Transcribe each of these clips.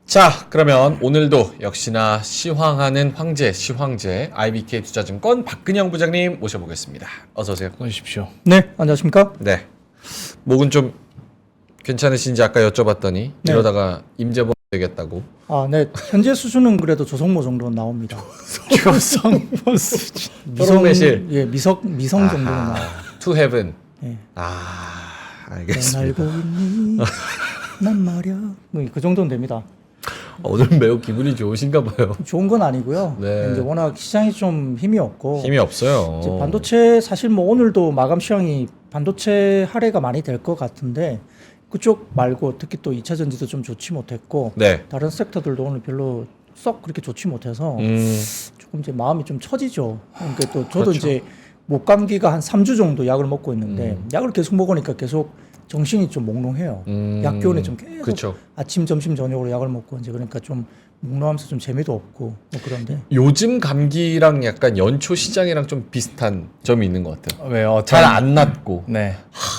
자, 그러면 오늘도 역시나 시황하는 황제, 시황제 IBK 투자증권 박근영 부장님 모셔보겠습니다. 어서 오세요. 오십시오. 네, 안녕하십니까? 네. 목은 좀 괜찮으신지 아까 여쭤봤더니 네. 이러다가 임재범 되겠다고. 아, 네. 현재 수준은 그래도 조성모 정도는 나옵니다. 조성모 수준. 초록매실. 예, 미성 정도는 나와요. To heaven. 네. 넌 알겠습니다. 알고 있니? 난 말야. 그 정도는 됩니다. 오늘 매우 기분이 좋으신가 봐요. 좋은 건 아니고요. 네. 이제 워낙 시장이 좀 힘이 없고 힘이 없어요. 이제 반도체 사실 뭐 오늘도 마감 시황이 반도체 할애가 많이 될 것 같은데 그쪽 말고 특히 또 2차 전지도 좀 좋지 못했고 네. 다른 섹터들도 오늘 별로 썩 그렇게 좋지 못해서 조금 이제 마음이 좀 처지죠. 그러니까 또 저도 그렇죠. 이제 목감기가 한 3주 정도 약을 먹고 있는데 약을 계속 먹으니까 계속 정신이 좀 몽롱해요. 약 기운에 좀 계속 그렇죠. 아침, 점심, 저녁으로 약을 먹고 이제 그러니까 좀 몽롱하면서 좀 재미도 없고 뭐 그런데 요즘 감기랑 약간 연초 시장이랑 좀 비슷한 점이 있는 것 같아요. 왜요? 잘 안 낫고. 네.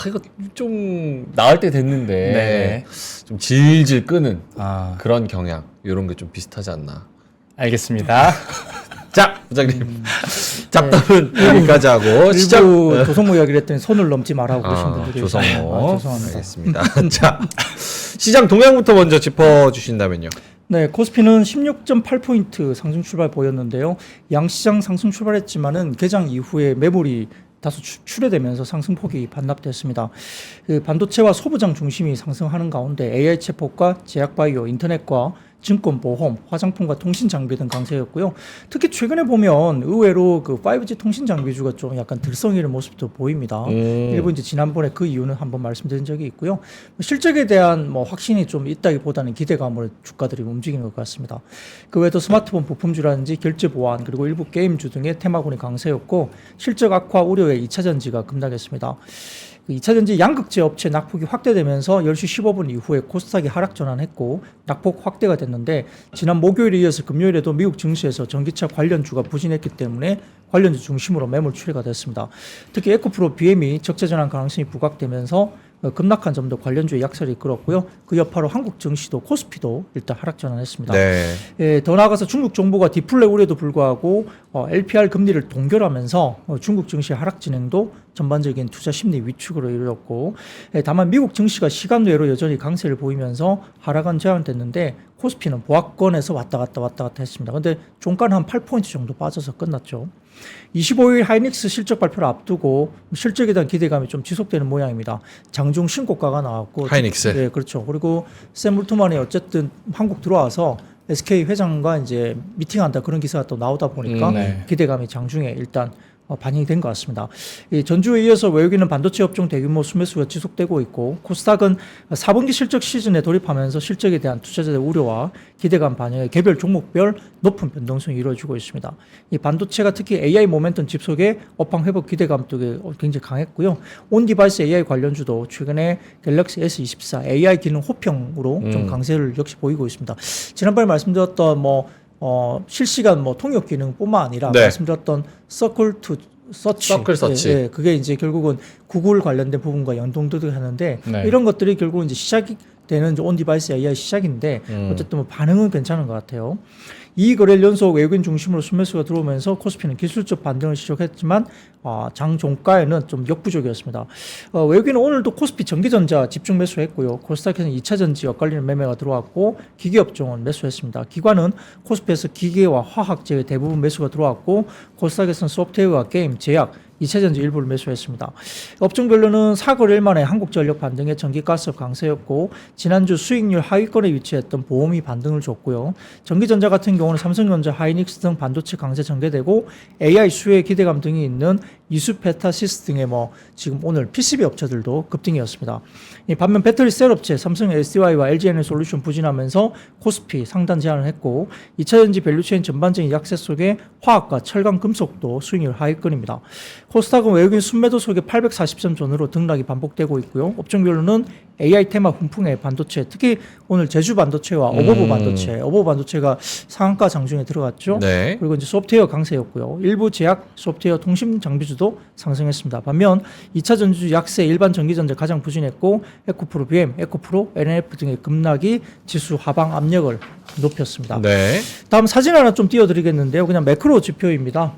이거 좀 나을 때 됐는데 네. 좀 질질 끄는 아, 그런 경향 이런 게 좀 비슷하지 않나. 알겠습니다. 자, 부장님 잡담은 여기까지 하고 시작. 일부 조성모 이야기를 했더니 손을 넘지 말라고 그러신 분들이 조성모. 있어요. 죄송합니다. 알겠습니다. 자, 시장 동향부터 먼저 짚어주신다면요. 네, 코스피는 16.8포인트 상승 출발 보였는데요. 양시장 상승 출발했지만은 개장 이후에 매물이 다소 출회되면서 상승폭이 반납됐습니다. 그 반도체와 소부장 중심이 상승하는 가운데 AI 챗봇과 제약바이오, 인터넷과 증권, 보험, 화장품과 통신 장비 등 강세였고요. 특히 최근에 보면 의외로 그 5G 통신 장비주가 좀 약간 들썩이는 모습도 보입니다. 일부 이제 지난번에 그 이유는 한번 말씀드린 적이 있고요. 실적에 대한 뭐 확신이 좀 있다기보다는 기대감으로 주가들이 움직이는 것 같습니다. 그 외에도 스마트폰 부품주라든지 결제 보안 그리고 일부 게임주 등의 테마군이 강세였고 실적 악화 우려에 2차 전지가 급락했습니다. 2차 전지 양극재 업체 낙폭이 확대되면서 10시 15분 이후에 코스닥이 하락 전환했고 낙폭 확대가 됐는데 지난 목요일에 이어서 금요일에도 미국 증시에서 전기차 관련주가 부진했기 때문에 관련주 중심으로 매물 출회가 됐습니다. 특히 에코프로 BM이 적재 전환 가능성이 부각되면서 급락한 점도 관련주의 약세를 이끌었고요. 그 여파로 한국 증시도 코스피도 일단 하락 전환했습니다. 네. 예, 더 나아가서 중국 정부가 디플레 우려도 불구하고 LPR 금리를 동결하면서 중국 증시 하락 진행도 전반적인 투자 심리 위축으로 이르렀고 다만 미국 증시가 시간 외로 여전히 강세를 보이면서 하락은 제한됐는데 코스피는 보합권에서 왔다 갔다 했습니다. 근데 종가는 한 8포인트 정도 빠져서 끝났죠. 25일 하이닉스 실적 발표를 앞두고 실적에 대한 기대감이 좀 지속되는 모양입니다. 장중 신고가가 나왔고 하이닉스. 네, 그렇죠. 그리고 샘 울트만이 어쨌든 한국 들어와서 SK 회장과 이제 미팅한다 그런 기사가 또 나오다 보니까 네. 기대감이 장중에 일단 반영이 된 것 같습니다. 전주에 이어서 외국인은 반도체 업종 대규모 수매수가 지속되고 있고 코스닥은 4분기 실적 시즌에 돌입하면서 실적에 대한 투자자의 우려와 기대감 반영에 개별 종목별 높은 변동성이 이루어지고 있습니다. 이 반도체가 특히 AI 모멘텀 집속에 업황 회복 기대감도 굉장히 강했고요. 온 디바이스 AI 관련주도 최근에 갤럭시 S24 AI 기능 호평으로 좀 강세를 역시 보이고 있습니다. 지난번에 말씀드렸던 실시간 통역 기능뿐만 아니라 네. 말씀드렸던 서클 서치. 예, 그게 이제 결국은 구글 관련된 부분과 연동도 하는데 네. 이런 것들이 결국 이제 시작이 되는 온 디바이스 AI 시작인데 어쨌든 반응은 괜찮은 것 같아요. 이 거래일 연속 외국인 중심으로 순매수가 들어오면서 코스피는 기술적 반등을 시작했지만 장 종가에는 좀 역부족이었습니다. 외국인은 오늘도 코스피 전기전자 집중 매수했고요. 코스닥에서는 2차 전지 엇갈리는 매매가 들어왔고 기계업종은 매수했습니다. 기관은 코스피에서 기계와 화학 제외 대부분 매수가 들어왔고 코스닥에서는 소프트웨어와 게임, 제약, 2차 전지 일부를 매수했습니다. 업종별로는 4거래일 만에 한국전력 반등에 전기가스 강세였고 지난주 수익률 하위권에 위치했던 보험이 반등을 줬고요. 전기전자 같은 경우는 삼성전자, 하이닉스 등 반도체 강세 전개되고 AI 수혜 기대감 등이 있는 이수페타시스 등의 지금 오늘 PCB 업체들도 급등이었습니다. 반면 배터리 셀 업체 삼성 SDI와 LG에너솔루션 부진하면서 코스피 상단 제한을 했고 2차 전지 밸류체인 전반적인 약세 속에 화학과 철강, 금속도 수익률 하위권입니다. 코스닥은 외국인 순매도 속에 840점 전후로 등락이 반복되고 있고요. 업종별로는 AI 테마 훈풍의 반도체, 특히 오늘 제주 반도체와 어버브 반도체가 상한가 장중에 들어갔죠. 네. 그리고 이제 소프트웨어 강세였고요. 일부 제약, 소프트웨어, 통신 장비주도 지수도 상승했습니다. 반면 2차 전지주 약세, 일반 전기전자 가장 부진했고 에코프로 BM, 에코프로, NNF 등의 급락이 지수 하방 압력을 높였습니다. 네. 다음 사진 하나 좀 띄워드리겠는데요. 그냥 매크로 지표입니다.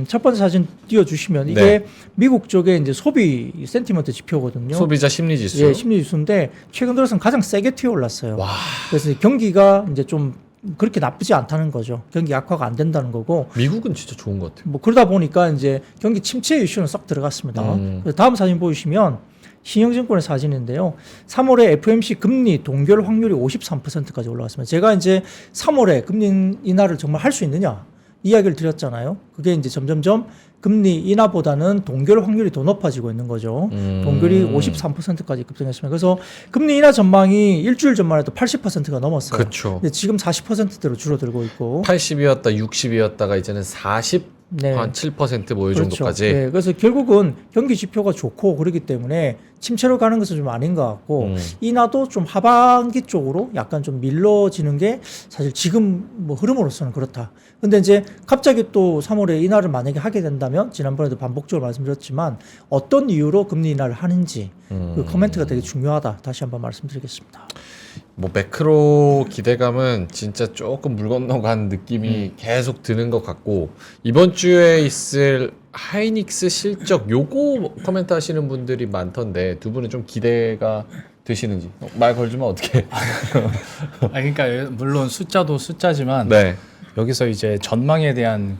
첫 번째 사진 띄워주시면 이게 네. 미국 쪽의 이제 소비 센티먼트 지표거든요. 소비자 심리 지수. 예, 심리 지수인데 최근 들어서는 가장 세게 튀어 올랐어요. 와. 그래서 경기가 이제 좀 그렇게 나쁘지 않다는 거죠. 경기 악화가 안 된다는 거고. 미국은 진짜 좋은 것 같아요. 뭐 그러다 보니까 이제 경기 침체 이슈는 썩 들어갔습니다. 그래서 다음 사진 보시면 신영증권의 사진인데요. 3월에 FMC 금리 동결 확률이 53%까지 올라왔습니다. 제가 이제 3월에 금리 인하를 정말 할 수 있느냐 이야기를 드렸잖아요. 그게 이제 점점점 금리 인하보다는 동결 확률이 더 높아지고 있는 거죠. 동결이 53%까지 급등했습니다. 그래서 금리 인하 전망이 일주일 전만 해도 80%가 넘었어요. 그렇죠. 근데 지금 40%대로 줄어들고 있고. 80이었다, 60이었다가 이제는 40, 네. 한 7%뭐 이 그렇죠. 정도까지. 네, 그래서 결국은 경기 지표가 좋고 그렇기 때문에 침체로 가는 것은 좀 아닌 것 같고 인하도 좀 하반기 쪽으로 약간 좀 밀려지는 게 사실 지금 뭐 흐름으로서는 그렇다. 근데 이제 갑자기 또 3월에 인하를 만약에 하게 된다면 지난번에도 반복적으로 말씀드렸지만 어떤 이유로 금리 인하를 하는지 그 코멘트가 되게 중요하다. 다시 한번 말씀드리겠습니다. 뭐 매크로 기대감은 진짜 조금 물 건너간 느낌이 계속 드는 것 같고 이번 주에 있을 하이닉스 실적 요거 코멘트 하시는 분들이 많던데 두 분은 좀 기대가 되시는지 말 걸주면 어떻게? 그러니까 물론 숫자도 숫자지만 네. 여기서 이제 전망에 대한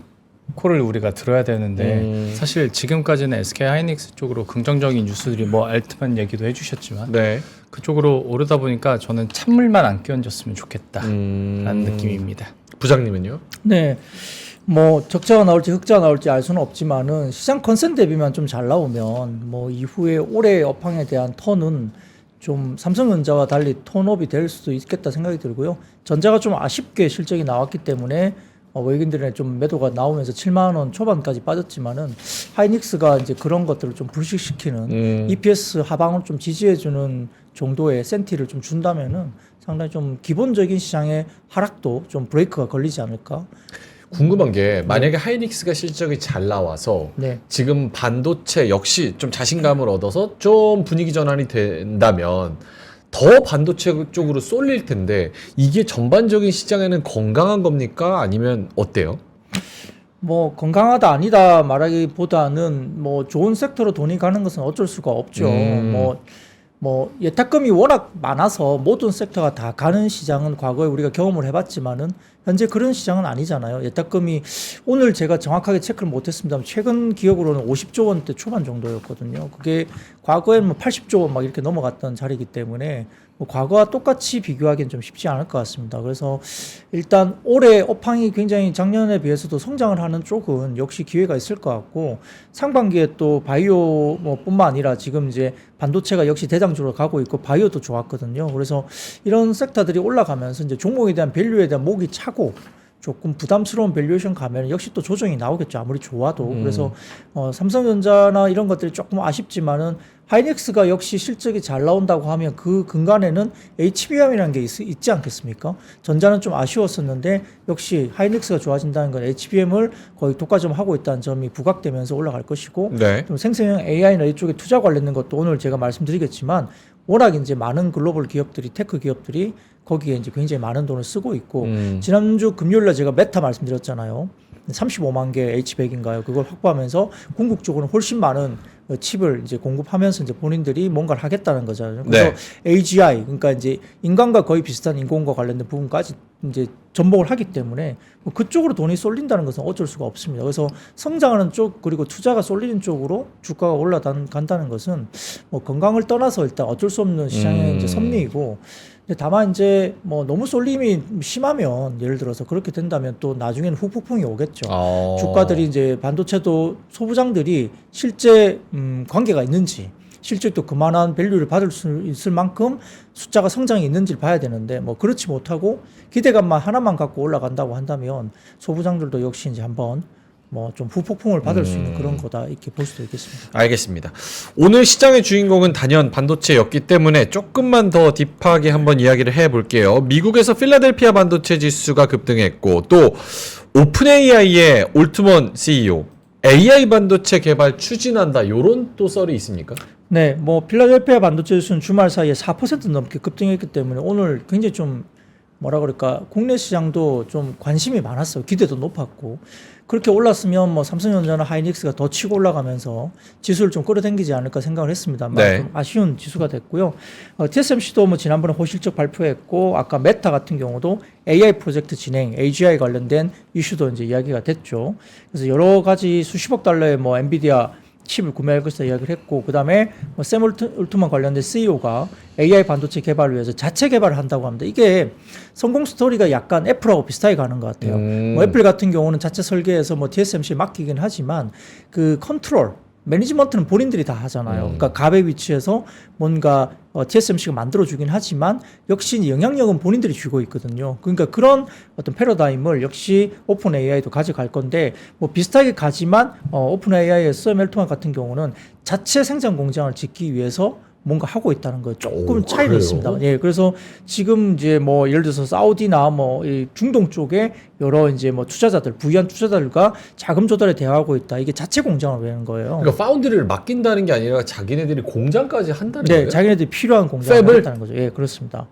콜을 우리가 들어야 되는데 사실 지금까지는 SK 하이닉스 쪽으로 긍정적인 뉴스들이 뭐 알트만 얘기도 해주셨지만 네. 그쪽으로 오르다 보니까 저는 찬물만 안 끼얹었으면 좋겠다라는 느낌입니다. 부장님은요? 네. 뭐 적자가 나올지 흑자가 나올지 알 수는 없지만은 시장 컨센 대비만 좀 잘 나오면 뭐 이후에 올해 업황에 대한 턴은 좀 삼성전자와 달리 턴업이 될 수도 있겠다 생각이 들고요. 전자가 좀 아쉽게 실적이 나왔기 때문에 외국인들의 좀 매도가 나오면서 7만 원 초반까지 빠졌지만은 하이닉스가 이제 그런 것들을 좀 불식시키는 EPS 하방을 좀 지지해주는 정도의 센티를 좀 준다면은 상당히 좀 기본적인 시장의 하락도 좀 브레이크가 걸리지 않을까. 궁금한 게 만약에 하이닉스가 실적이 잘 나와서 네. 지금 반도체 역시 좀 자신감을 얻어서 좀 분위기 전환이 된다면 더 반도체 쪽으로 쏠릴 텐데 이게 전반적인 시장에는 건강한 겁니까? 아니면 어때요? 뭐 건강하다 아니다 말하기보다는 뭐 좋은 섹터로 돈이 가는 것은 어쩔 수가 없죠. 뭐 예탁금이 워낙 많아서 모든 섹터가 다 가는 시장은 과거에 우리가 경험을 해봤지만은 현재 그런 시장은 아니잖아요. 예탁금이 오늘 제가 정확하게 체크를 못했습니다만 최근 기억으로는 50조 원대 초반 정도였거든요. 그게 과거에는 뭐 80조 원 막 이렇게 넘어갔던 자리이기 때문에 뭐 과거와 똑같이 비교하기는 좀 쉽지 않을 것 같습니다. 그래서 일단 올해 업황이 굉장히 작년에 비해서도 성장을 하는 쪽은 역시 기회가 있을 것 같고 상반기에 또 바이오 뭐 뿐만 아니라 지금 이제 반도체가 역시 대장주로 가고 있고 바이오도 좋았거든요. 그래서 이런 섹터들이 올라가면서 이제 종목에 대한 밸류에 대한 목이 차고 조금 부담스러운 밸류에이션 가면 역시 또 조정이 나오겠죠. 아무리 좋아도. 그래서 삼성전자나 이런 것들이 조금 아쉽지만은 하이닉스가 역시 실적이 잘 나온다고 하면 그 근간에는 HBM이라는 게 있지 않겠습니까? 전자는 좀 아쉬웠었는데 역시 하이닉스가 좋아진다는 건 HBM을 거의 독과점하고 있다는 점이 부각되면서 올라갈 것이고 네. 좀 생성형 AI나 이쪽에 투자 관련된 것도 오늘 제가 말씀드리겠지만 워낙 이제 많은 글로벌 기업들이 테크 기업들이 거기에 이제 굉장히 많은 돈을 쓰고 있고 지난주 금요일날 제가 메타 말씀드렸잖아요. 35만 개 H100인가요? 그걸 확보하면서 궁극적으로는 훨씬 많은 칩을 이제 공급하면서 이제 본인들이 뭔가를 하겠다는 거잖아요. 그래서 네. AGI 그러니까 이제 인간과 거의 비슷한 인공과 관련된 부분까지 이제 접목을 하기 때문에 뭐 그쪽으로 돈이 쏠린다는 것은 어쩔 수가 없습니다. 그래서 성장하는 쪽 그리고 투자가 쏠리는 쪽으로 주가가 올라간다는 것은 뭐 건강을 떠나서 일단 어쩔 수 없는 시장의 이제 섭리이고 근데 다만 이제 뭐 너무 쏠림이 심하면 예를 들어서 그렇게 된다면 또 나중에는 후폭풍이 오겠죠. 주가들이 이제 반도체도 소부장들이 실제 관계가 있는지 실적도 그만한 밸류를 받을 수 있을 만큼 숫자가 성장이 있는지를 봐야 되는데 뭐 그렇지 못하고 기대감만 하나만 갖고 올라간다고 한다면 소부장들도 역시 이제 한번 뭐 좀 후폭풍을 받을 수 있는 그런 거다 이렇게 볼 수도 있겠습니다. 알겠습니다. 오늘 시장의 주인공은 단연 반도체였기 때문에 조금만 더 딥하게 한번 이야기를 해볼게요. 미국에서 필라델피아 반도체 지수가 급등했고 또 오픈 AI의 올트먼 CEO AI 반도체 개발 추진한다 요런 또 썰이 있습니까? 네, 뭐 필라델피아 반도체 지수는 주말 사이에 4% 넘게 급등했기 때문에 오늘 굉장히 좀 뭐라 그럴까 국내 시장도 좀 관심이 많았어요. 기대도 높았고 그렇게 올랐으면 뭐 삼성전자나 하이닉스가 더 치고 올라가면서 지수를 좀 끌어당기지 않을까 생각을 했습니다만 네. 좀 아쉬운 지수가 됐고요. TSMC도 뭐 지난번에 호실적 발표했고 아까 메타 같은 경우도 AI 프로젝트 진행, AGI 관련된 이슈도 이제 이야기가 됐죠. 그래서 여러 가지 수십억 달러의 뭐 엔비디아 칩을 구매할 것이다 이야기를 했고 그다음에 샘 올트만 관련된 CEO가 AI 반도체 개발을 위해서 자체 개발을 한다고 합니다. 이게 성공 스토리가 약간 애플하고 비슷하게 가는 것 같아요. 뭐 애플 같은 경우는 자체 설계해서 뭐 TSMC에 맡기긴 하지만 그 컨트롤 매니지먼트는 본인들이 다 하잖아요. 그러니까 갑의 위치에서 뭔가 TSMC가 만들어주긴 하지만 역시 영향력은 본인들이 쥐고 있거든요. 그러니까 그런 어떤 패러다임을 역시 오픈 AI도 가져갈 건데 뭐 비슷하게 가지만 오픈 AI의 샘 앨트만 같은 경우는 자체 생산 공장을 짓기 위해서 뭔가 하고 있다는 거예요. 조금 차이가 그래요? 있습니다. 예, 그래서 지금 이제 뭐 예를 들어서 사우디나 뭐 이 중동 쪽에 여러 이제 뭐 투자자들, 부유한 투자자들과 자금 조달에 대화하고 있다. 이게 자체 공장을 내는 거예요. 그러니까 파운드리를 맡긴다는 게 아니라 자기네들이 공장까지 한다는 네, 거예요? 자기네들이 필요한 공장을 팹을? 하겠다는 거죠. 예, 그렇습니다.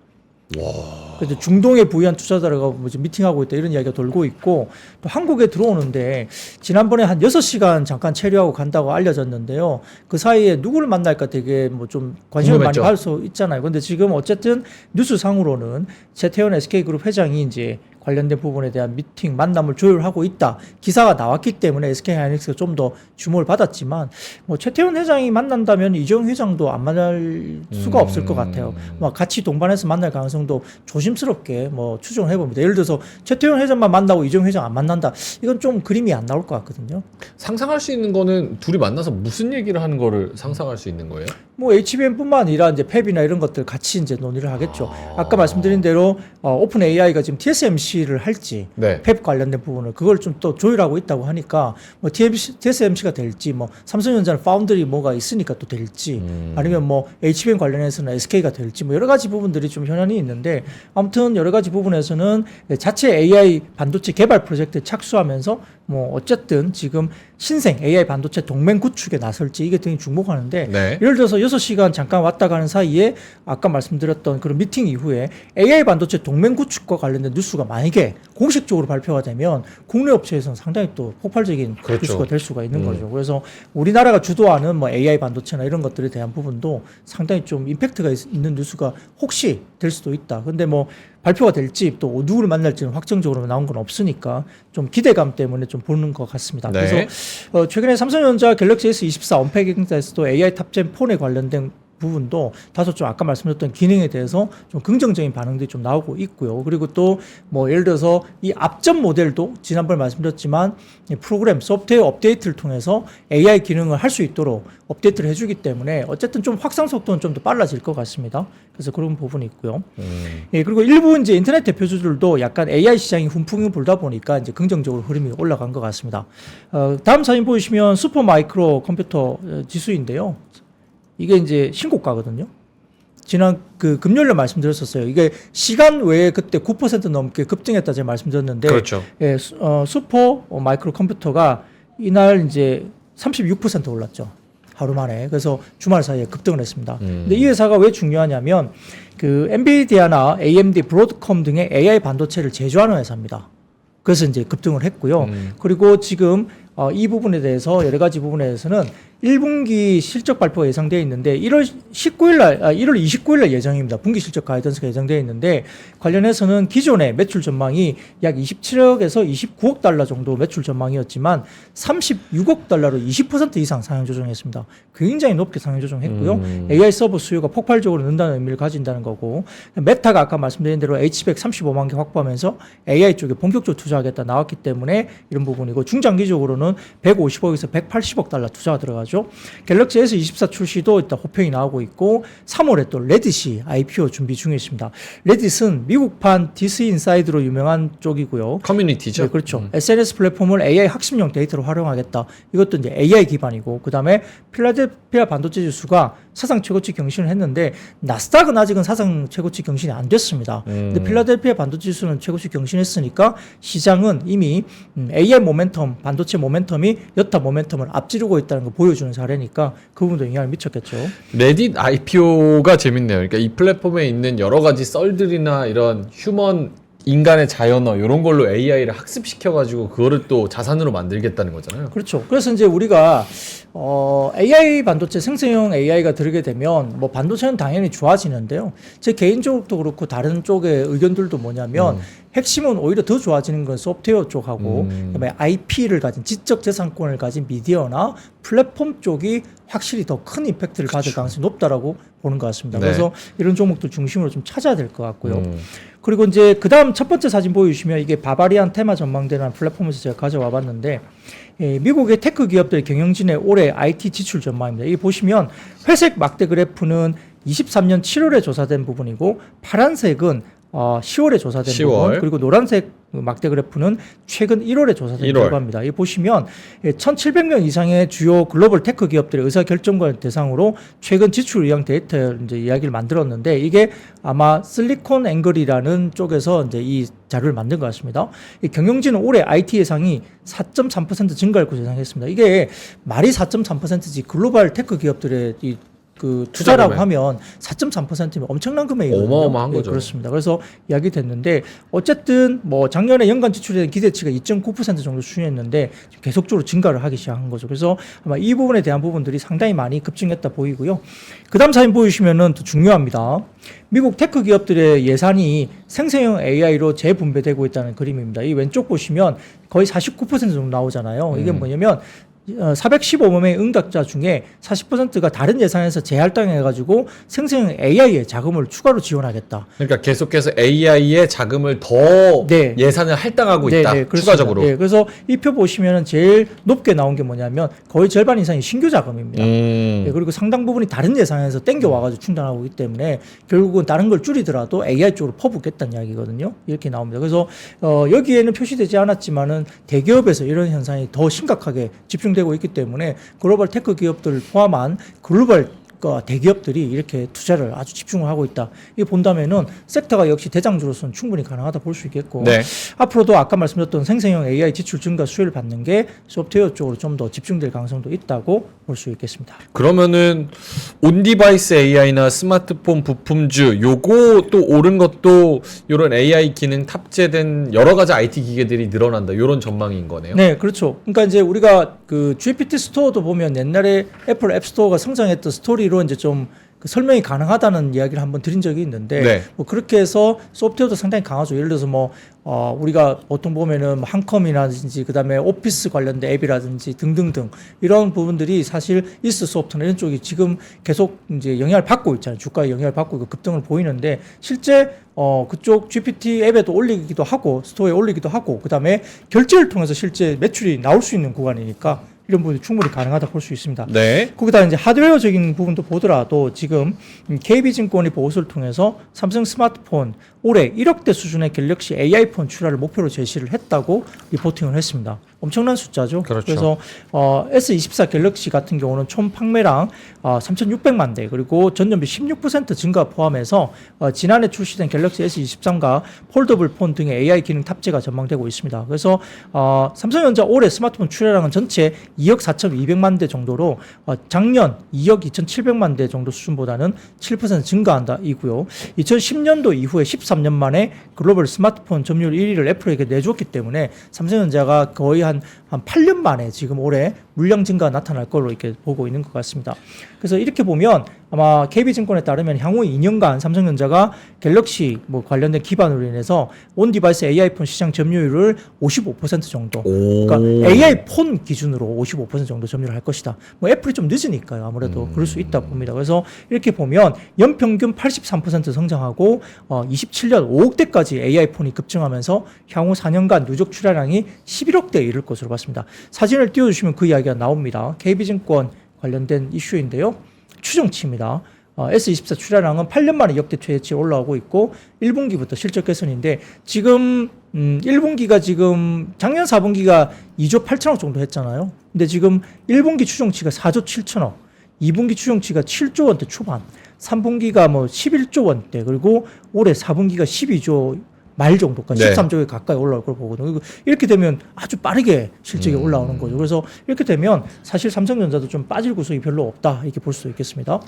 그래서 중동의 부유한 투자자가 뭐 지금 미팅하고 있다 이런 이야기가 돌고 있고 또 한국에 들어오는데 지난번에 한 6시간 잠깐 체류하고 간다고 알려졌는데요. 그 사이에 누구를 만날까 되게 뭐 좀 관심을 궁금했죠. 많이 가질 수 있잖아요. 근데 지금 어쨌든 뉴스상으로는 최태원 SK그룹 회장이 이제 관련된 부분에 대한 미팅, 만남을 조율하고 있다. 기사가 나왔기 때문에 SK하이닉스가 좀 더 주목을 받았지만 뭐 최태원 회장이 만난다면 이재용 회장도 안 만날 수가 없을 것 같아요. 뭐 같이 동반해서 만날 가능성도 조심스럽게 뭐 추정을 해봅니다. 예를 들어서 최태원 회장만 만나고 이재용 회장 안 만난다. 이건 좀 그림이 안 나올 것 같거든요. 상상할 수 있는 거는 둘이 만나서 무슨 얘기를 하는 거를 상상할 수 있는 거예요? 뭐 HBM뿐만 아니라 이제 팹이나 이런 것들 같이 이제 논의를 하겠죠. 아까 말씀드린 대로 오픈 AI가 지금 TSMC를 할지 네. 팹 관련된 부분을 그걸 좀 또 조율하고 있다고 하니까 뭐 TSMC가 될지 뭐 삼성전자는 파운드리 뭐가 있으니까 또 될지 아니면 뭐 HBM 관련해서는 SK가 될지 뭐 여러 가지 부분들이 좀 현안이 있는데 아무튼 여러 가지 부분에서는 자체 AI 반도체 개발 프로젝트에 착수하면서 뭐 어쨌든 지금 신생 AI 반도체 동맹 구축에 나설지 이게 되게 주목하는데 네. 예를 들어서 6시간 잠깐 왔다 가는 사이에 아까 말씀드렸던 그런 미팅 이후에 AI 반도체 동맹 구축과 관련된 뉴스가 만약에 공식적으로 발표가 되면 국내 업체에서는 상당히 또 폭발적인 그렇죠. 뉴스가 될 수가 있는 거죠. 그래서 우리나라가 주도하는 뭐 AI 반도체나 이런 것들에 대한 부분도 상당히 좀 임팩트가 있는 뉴스가 혹시 될 수도 있다. 근데 뭐 발표가 될지 또 누구를 만날지는 확정적으로 나온 건 없으니까 좀 기대감 때문에 좀 보는 것 같습니다. 네. 그래서 최근에 삼성전자 갤럭시 S24 언팩 행사에서도 AI 탑10 폰에 관련된 부분도 다소 좀 아까 말씀드렸던 기능에 대해서 좀 긍정적인 반응들이 좀 나오고 있고요. 그리고 또 뭐 예를 들어서 이 앞전 모델도 지난번에 말씀드렸지만 이 프로그램 소프트웨어 업데이트를 통해서 AI 기능을 할 수 있도록 업데이트를 해주기 때문에 어쨌든 좀 확산 속도는 좀 더 빨라질 것 같습니다. 그래서 그런 부분이 있고요. 예, 그리고 일부 이제 인터넷 대표주들도 약간 AI 시장이 훈풍이 불다 보니까 이제 긍정적으로 흐름이 올라간 것 같습니다. 다음 사진 보시면 슈퍼 마이크로 컴퓨터 지수인데요. 이게 이제 신고가거든요. 지난 그 금요일에 말씀드렸었어요. 이게 시간 외에 그때 9% 넘게 급등했다 제가 말씀드렸는데, 그렇죠. 예, 슈퍼 마이크로 컴퓨터가 이날 이제 36% 올랐죠. 하루 만에. 그래서 주말 사이에 급등을 했습니다. 근데 이 회사가 왜 중요하냐면 그 엔비디아나 AMD, 브로드컴 등의 AI 반도체를 제조하는 회사입니다. 그래서 이제 급등을 했고요. 그리고 지금 이 부분에 대해서 여러 가지 부분에 대해서는 1분기 실적 발표가 예상되어 있는데 1월 29일 날 예정입니다. 분기 실적 가이던스가 예정되어 있는데 관련해서는 기존의 매출 전망이 약 27억에서 29억 달러 정도 매출 전망이었지만 36억 달러로 20% 이상 상향 조정했습니다. 굉장히 높게 상향 조정했고요. AI 서버 수요가 폭발적으로 는다는 의미를 가진다는 거고 메타가 아까 말씀드린 대로 H100 35만 개 확보하면서 AI 쪽에 본격적으로 투자하겠다 나왔기 때문에 이런 부분이고 중장기적으로는 150억에서 180억 달러 투자가 들어가죠. 갤럭시 S24 출시도 일단 호평이 나오고 있고 3월에 또 레딧이 IPO 준비 중에 있습니다. 레딧은 미국판 디스인사이드로 유명한 쪽이고요. 커뮤니티죠. 네, 그렇죠. SNS 플랫폼을 AI 학습용 데이터로 활용하겠다. 이것도 이제 AI 기반이고, 그 다음에 필라델피아 반도체 지수가 사상 최고치 경신을 했는데 나스닥은 아직은 사상 최고치 경신이 안 됐습니다. 근데 필라델피아 반도체 지수는 최고치 경신했으니까 시장은 이미 AI 모멘텀, 반도체 모멘텀이 여타 모멘텀을 앞지르고 있다는 걸 보여주는 사례니까 그 부분도 영향을 미쳤겠죠. 레딧 IPO가 재밌네요. 그러니까 이 플랫폼에 있는 여러 가지 썰들이나 이런 휴먼 인간의 자연어 이런 걸로 AI를 학습시켜가지고 그거를 또 자산으로 만들겠다는 거잖아요. 그렇죠. 그래서 이제 우리가 AI 반도체 생성형 AI가 들게 되면 뭐 반도체는 당연히 좋아지는데요. 제 개인적으로도 그렇고 다른 쪽의 의견들도 뭐냐면 핵심은 오히려 더 좋아지는 건 소프트웨어 쪽하고 그다음에 IP를 가진 지적 재산권을 가진 미디어나 플랫폼 쪽이 확실히 더 큰 임팩트를 받을 가능성이 높다라고 보는 것 같습니다. 네. 그래서 이런 종목들 중심으로 좀 찾아야 될 것 같고요. 그리고 이제 그 다음 첫 번째 사진 보여주시면 이게 바바리안 테마 전망대라는 플랫폼에서 제가 가져와 봤는데 미국의 테크 기업들 경영진의 올해 IT 지출 전망입니다. 이 보시면 회색 막대 그래프는 23년 7월에 조사된 부분이고 파란색은 10월에 조사된 10월. 부분 그리고 노란색 막대 그래프는 최근 1월에 조사된 1월. 결과입니다. 이 보시면 1,700명 이상의 주요 글로벌 테크 기업들의 의사결정권을 대상으로 최근 지출 의향 데이터 이제 이야기를 만들었는데 이게 아마 실리콘 앵글이라는 쪽에서 이제 이 자료를 만든 것 같습니다. 이 경영진은 올해 IT 예상이 4.3% 증가할 것으로 예상했습니다. 이게 말이 4.3%지 글로벌 테크 기업들의 그 투자라고 하면 4.3%면 엄청난 금액이거든요. 어마어마한 거죠. 그렇습니다. 그래서 이야기 됐는데 어쨌든 뭐 작년에 연간 지출에 대한 기대치가 2.9% 정도 수준이었는데 계속적으로 증가를 하기 시작한 거죠. 그래서 아마 이 부분에 대한 부분들이 상당히 많이 급증했다 보이고요. 그다음 사진 보여주시면은 또 중요합니다. 미국 테크 기업들의 예산이 생성형 AI로 재분배되고 있다는 그림입니다. 이 왼쪽 보시면 거의 49% 정도 나오잖아요. 이게 뭐냐면 415명의 응답자 중에 40%가 다른 예산에서 재할당해가지고 생성형 AI에 자금을 추가로 지원하겠다. 그러니까 계속해서 AI의 자금을 더 네. 예산을 할당하고 있다. 그렇습니다. 추가적으로. 네, 그래서 이 표 보시면 제일 높게 나온 게 뭐냐면 거의 절반 이상이 신규 자금입니다. 네, 그리고 상당 부분이 다른 예산에서 땡겨와가지고 충당하고 있기 때문에 결국은 다른 걸 줄이더라도 AI 쪽으로 퍼붓겠다는 이야기거든요. 이렇게 나옵니다. 그래서 여기에는 표시되지 않았지만은 대기업에서 이런 현상이 더 심각하게 집중되고 있기 때문에 글로벌 테크 기업들을 포함한 글로벌 대기업들이 이렇게 투자를 아주 집중을 하고 있다. 이거 본다면은 섹터가 역시 대장주로서는 충분히 가능하다 볼 수 있겠고 네. 앞으로도 아까 말씀드렸던 생성형 AI 지출 증가 수혜를 받는 게 소프트웨어 쪽으로 좀 더 집중될 가능성도 있다고 볼 수 있겠습니다. 그러면은 온디바이스 AI나 스마트폰 부품주 요거 또 오른 것도 이런 AI 기능 탑재된 여러 가지 IT 기계들이 늘어난다. 이런 전망인 거네요. 네, 그렇죠. 그러니까 이제 우리가 그 GPT 스토어도 보면 옛날에 애플 앱 스토어가 성장했던 스토리로 이제 좀 그 설명이 가능하다는 이야기를 한번 드린 적이 있는데 네. 뭐 그렇게 해서 소프트웨어도 상당히 강하죠. 예를 들어서 뭐 우리가 보통 보면은 뭐 한컴이라든지 그다음에 오피스 관련된 앱이라든지 등등등 이런 부분들이 사실 이스 소프트나 이런 쪽이 지금 계속 이제 영향을 받고 있잖아요. 주가에 영향을 받고 있고 급등을 보이는데 실제 그쪽 GPT 앱에도 올리기도 하고 스토어에 올리기도 하고 그다음에 결제를 통해서 실제 매출이 나올 수 있는 구간이니까 이런 부분이 충분히 가능하다 볼 수 있습니다. 네. 거기다 이제 하드웨어적인 부분도 보더라도 지금 KB증권이 보고서를 통해서 삼성 스마트폰 올해 1억대 수준의 갤럭시 AI 폰 출하를 목표로 제시를 했다고 리포팅을 했습니다. 엄청난 숫자죠. 그렇죠. 그래서 S24 갤럭시 같은 경우는 총 판매량 3,600만 대 그리고 전년비 16% 증가 포함해서 지난해 출시된 갤럭시 S23과 폴더블 폰 등의 AI 기능 탑재가 전망되고 있습니다. 그래서 삼성전자 올해 스마트폰 출하량은 전체 2억 4,200만 대 정도로 작년 2억 2,700만 대 정도 수준보다는 7% 증가한다 이고요. 2010년도 이후에 13년 만에 글로벌 스마트폰 점유율 1위를 애플에게 내줬기 때문에 삼성전자가 거의 한 8년 만에 지금 올해 물량 증가 나타날 걸로 이렇게 보고 있는 것 같습니다. 그래서 이렇게 보면 아마 KB증권에 따르면 향후 2년간 삼성전자가 갤럭시 뭐 관련된 기반으로 인해서 온 디바이스 AI 폰 시장 점유율을 55% 정도. 그러니까 AI 폰 기준으로 55% 정도 점유를 할 것이다. 뭐 애플이 좀 늦으니까요. 아무래도 그럴 수 있다 봅니다. 그래서 이렇게 보면 연평균 83% 성장하고 27년 5억대까지 AI 폰이 급증하면서 향후 4년간 누적 출하량이 11억대에 이를 것으로 봤습니다. 사진을 띄워주시면 그 이야기가 나옵니다. KB증권 관련된 이슈인데요. 추정치입니다. S24 출하량은 8년 만에 역대 최대치에 올라오고 있고 1분기부터 실적 개선인데 지금 1분기가 지금 작년 4분기가 2조 8천억 정도 했잖아요. 근데 지금 1분기 추정치가 4조 7천억. 2분기 추정치가 7조 원대 초반, 3분기가 뭐 11조 원대, 그리고 올해 4분기가 12조 말 정도까지 네. 13조에 가까이 올라올 걸 보거든요. 그리고 이렇게 되면 아주 빠르게 실적이 올라오는 거죠. 그래서 이렇게 되면 사실 삼성전자도 좀 빠질 구석이 별로 없다 이렇게 볼 수 있겠습니다.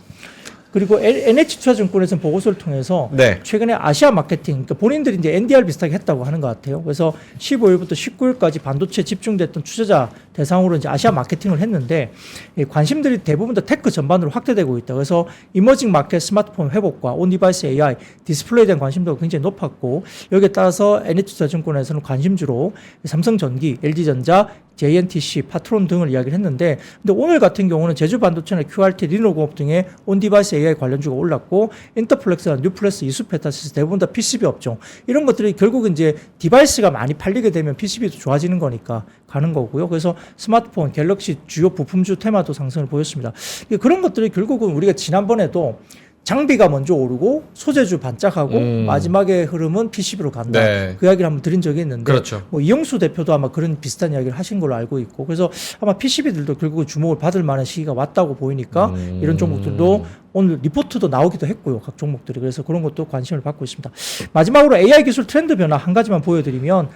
그리고 NH투자증권에서는 보고서를 통해서 네. 최근에 아시아 마케팅, 그러니까 본인들이 이제 NDR 비슷하게 했다고 하는 것 같아요. 그래서 15일부터 19일까지 반도체 집중됐던 투자자 대상으로 이제 아시아 마케팅을 했는데 이 관심들이 대부분 다 테크 전반으로 확대되고 있다. 그래서 이머징 마켓 스마트폰 회복과 온디바이스 AI, 디스플레이에 대한 관심도가 굉장히 높았고 여기에 따라서 NH투자증권에서는 관심주로 삼성전기, LG전자, JNTC, 파트론 등을 이야기를 했는데 근데 오늘 같은 경우는 제주반도체나 QRT, 리노공업 등의 온디바이스 AI 관련주가 올랐고 인터플렉스나 뉴플래스, 이수페타시스 대부분 다 PCB 업종 이런 것들이 결국은 이제 디바이스가 많이 팔리게 되면 PCB도 좋아지는 거니까 가는 거고요. 그래서 스마트폰, 갤럭시 주요 부품주 테마도 상승을 보였습니다. 그런 것들이 결국은 우리가 지난번에도 장비가 먼저 오르고 소재주 반짝하고 마지막에 흐름은 PCB로 간다. 네. 그 이야기를 한번 드린 적이 있는데 그렇죠. 뭐 이영수 대표도 아마 그런 비슷한 이야기를 하신 걸로 알고 있고 그래서 아마 PCB들도 결국은 주목을 받을 만한 시기가 왔다고 보이니까 이런 종목들도 오늘 리포트도 나오기도 했고요. 각 종목들이. 그래서 그런 것도 관심을 받고 있습니다. 마지막으로 AI 기술 트렌드 변화 한 가지만 보여드리면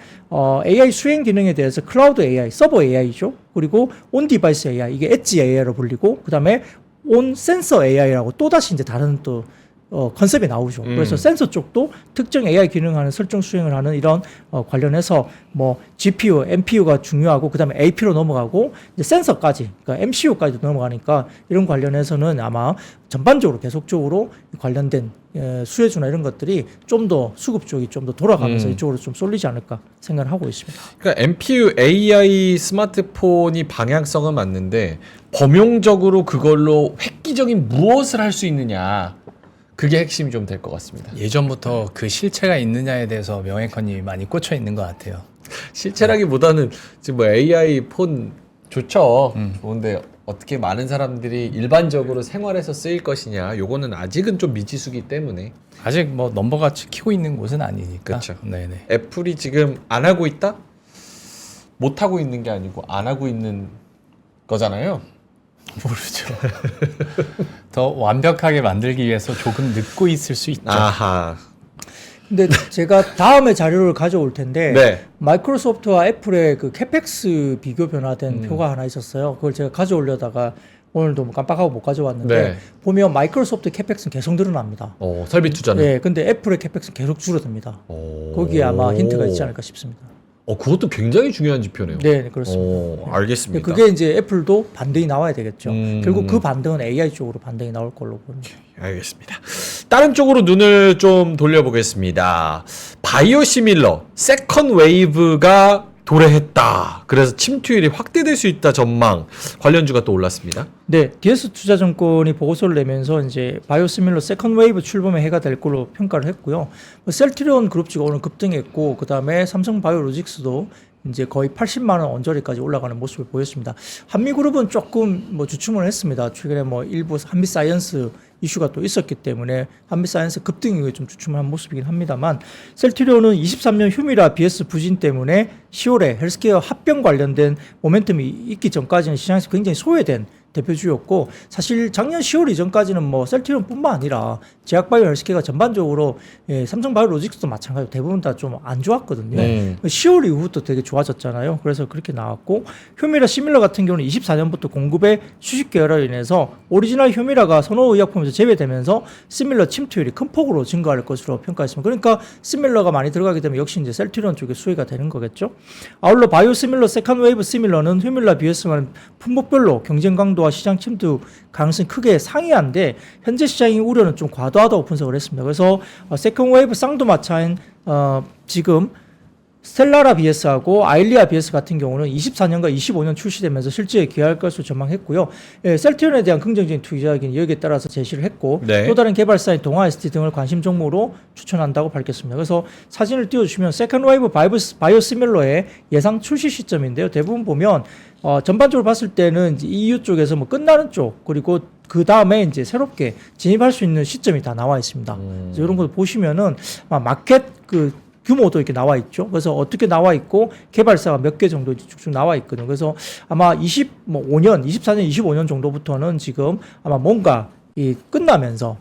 AI 수행 기능에 대해서 클라우드 AI, 서버 AI죠. 그리고 온 디바이스 AI, 이게 엣지 AI로 불리고 그다음에 온 센서 AI라고 또다시 이제 다른 또 컨셉이 나오죠. 그래서 센서 쪽도 특정 AI 기능하는 설정 수행을 하는 이런 관련해서 뭐 GPU, NPU가 중요하고 그다음에 AP로 넘어가고 이제 센서까지, 그러니까 MCU까지도 넘어가니까 이런 관련해서는 아마 전반적으로 계속적으로 관련된 수혜주나 이런 것들이 좀 더 수급 쪽이 좀 더 돌아가면서 이쪽으로 좀 쏠리지 않을까 생각을 하고 있습니다. 그러니까 MPU AI 스마트폰이 방향성은 맞는데 범용적으로 그걸로 획기적인 무엇을 할 수 있느냐 그게 핵심이 좀 될 것 같습니다. 예전부터 그 실체가 있느냐에 대해서 명예컨이 많이 꽂혀 있는 것 같아요. 실체라기보다는 지금 뭐 AI 폰 좋죠. 좋은데 어떻게 많은 사람들이 일반적으로 생활에서 쓰일 것이냐 요거는 아직은 좀 미지수기 때문에 아직 뭐 넘버가 찍히고 있는 곳은 아니니까. 그렇죠. 네네. 애플이 지금 안 하고 있다? 못 하고 있는 게 아니고 안 하고 있는 거잖아요. 모르죠. 더 완벽하게 만들기 위해서 조금 늦고 있을 수 있죠. 아하. 근데 제가 다음에 자료를 가져올 텐데 네. 마이크로소프트와 애플의 그 캐펙스 비교 변화된 표가 하나 있었어요. 그걸 제가 가져오려다가 오늘도 뭐 깜빡하고 못 가져왔는데 네. 보면 마이크로소프트 캐펙스는 계속 늘어납니다. 설비 투자는. 네, 근데 애플의 캐펙스는 계속 줄어듭니다. 거기에 아마 힌트가 있지 않을까 싶습니다. 그것도 굉장히 중요한 지표네요. 네, 그렇습니다. 알겠습니다. 그게 이제 애플도 반등이 나와야 되겠죠. 음. 결국 그 반등은 AI 쪽으로 반등이 나올 걸로 봅니다. 알겠습니다. 다른 쪽으로 눈을 좀 돌려보겠습니다. 바이오시밀러 세컨 웨이브가 도래했다. 그래서 침투율이 확대될 수 있다 전망 관련주가 또 올랐습니다. 네, DS투자증권이 보고서를 내면서 이제 바이오시밀러 세컨 웨이브 출범에 해가 될 걸로 평가를 했고요. 셀트리온 그룹주가 오늘 급등했고 그다음에 삼성바이오로직스도 이제 거의 80만 원 언저리까지 올라가는 모습을 보였습니다. 한미그룹은 조금 뭐 주춤을 했습니다. 최근에 뭐 일부 한미사이언스 이슈가 또 있었기 때문에 한미사이언스 급등 이후에 좀 주춤한 모습이긴 합니다만 셀트리온은 23년 휴미라 BS 부진 때문에 10월에 헬스케어 합병 관련된 모멘텀이 있기 전까지는 시장에서 굉장히 소외된 대표주였고 사실 작년 10월 이전까지는 뭐 셀트리온뿐만 아니라 제약바이오 헬스케어가 전반적으로 삼성바이오로직스도 마찬가지로 대부분 다 좀 안 좋았거든요. 10월 이후부터 되게 좋아졌잖아요. 그래서 그렇게 나왔고 휴미라 시밀러 같은 경우는 24년부터 공급의 수식 계열화로 인해서 오리지널 휴미라가 선호의약품에서 제외되면서 시밀러 침투율이 큰 폭으로 증가할 것으로 평가했습니다. 그러니까 시밀러가 많이 들어가게 되면 역시 이제 셀트리온 쪽에 수혜가 되는 거겠죠. 아울러 바이오시밀러 세컨 웨이브 시밀러는 휴밀라 BS와는 품목별로 경쟁 강도와 시장 침투 가능성이 크게 상이한데 현재 시장의 우려는 좀 과도하다고 분석을 했습니다. 그래서 세컨 웨이브 쌍두마차인 지금 스텔라라 BS하고 아일리아 BS 같은 경우는 24년과 25년 출시되면서 실제에 기여할 것으로 전망했고요. 셀트리온에 대한 긍정적인 투자기는 여기에 따라서 제시를 했고 네. 또 다른 개발사인 동아 ST 등을 관심 종목으로 추천한다고 밝혔습니다. 그래서 사진을 띄워주시면 세컨 웨이브 바이오시밀러의 예상 출시 시점인데요. 대부분 보면 전반적으로 봤을 때는 이제 EU 쪽에서 뭐 끝나는 쪽 그리고 그 다음에 이제 새롭게 진입할 수 있는 시점이 다 나와 있습니다. 그래서 이런 걸 보시면은 마켓 그 규모도 이렇게 나와 있죠. 그래서 어떻게 나와 있고 개발사가 몇 개 정도 쭉쭉 나와 있거든요. 그래서 아마 24년, 25년 정도부터는 지금 아마 뭔가 이 끝나면서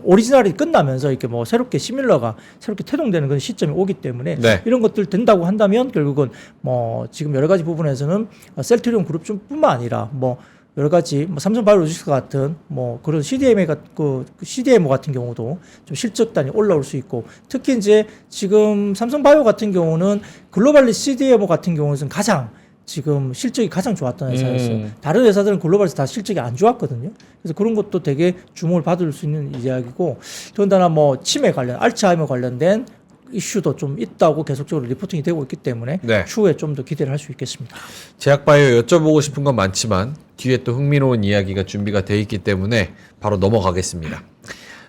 오리지널이 끝나면서 이렇게 뭐 새롭게 시뮬러가 새롭게 태동되는 그런 시점이 오기 때문에 네. 이런 것들 된다고 한다면 결국은 뭐 지금 여러 가지 부분에서는 셀트리온 그룹뿐만 아니라 뭐 여러 가지 뭐 삼성바이오로직스 같은 뭐 그런 CDMO 같은 경우도 좀 실적단이 올라올 수 있고, 특히 이제 지금 삼성바이오 같은 경우는 글로벌리 CDMO 같은 경우는 가장 지금 실적이 가장 좋았던 회사였어요. 다른 회사들은 글로벌에서 다 실적이 안 좋았거든요. 그래서 그런 것도 되게 주목을 받을 수 있는 이야기고, 더군다나 뭐 치매 관련, 알츠하이머 관련된 이슈도 좀 있다고 계속적으로 리포팅이 되고 있기 때문에 네. 추후에 좀 더 기대를 할 수 있겠습니다. 제약바이오 여쭤보고 싶은 건 많지만 뒤에 또 흥미로운 이야기가 준비가 돼 있기 때문에 바로 넘어가겠습니다.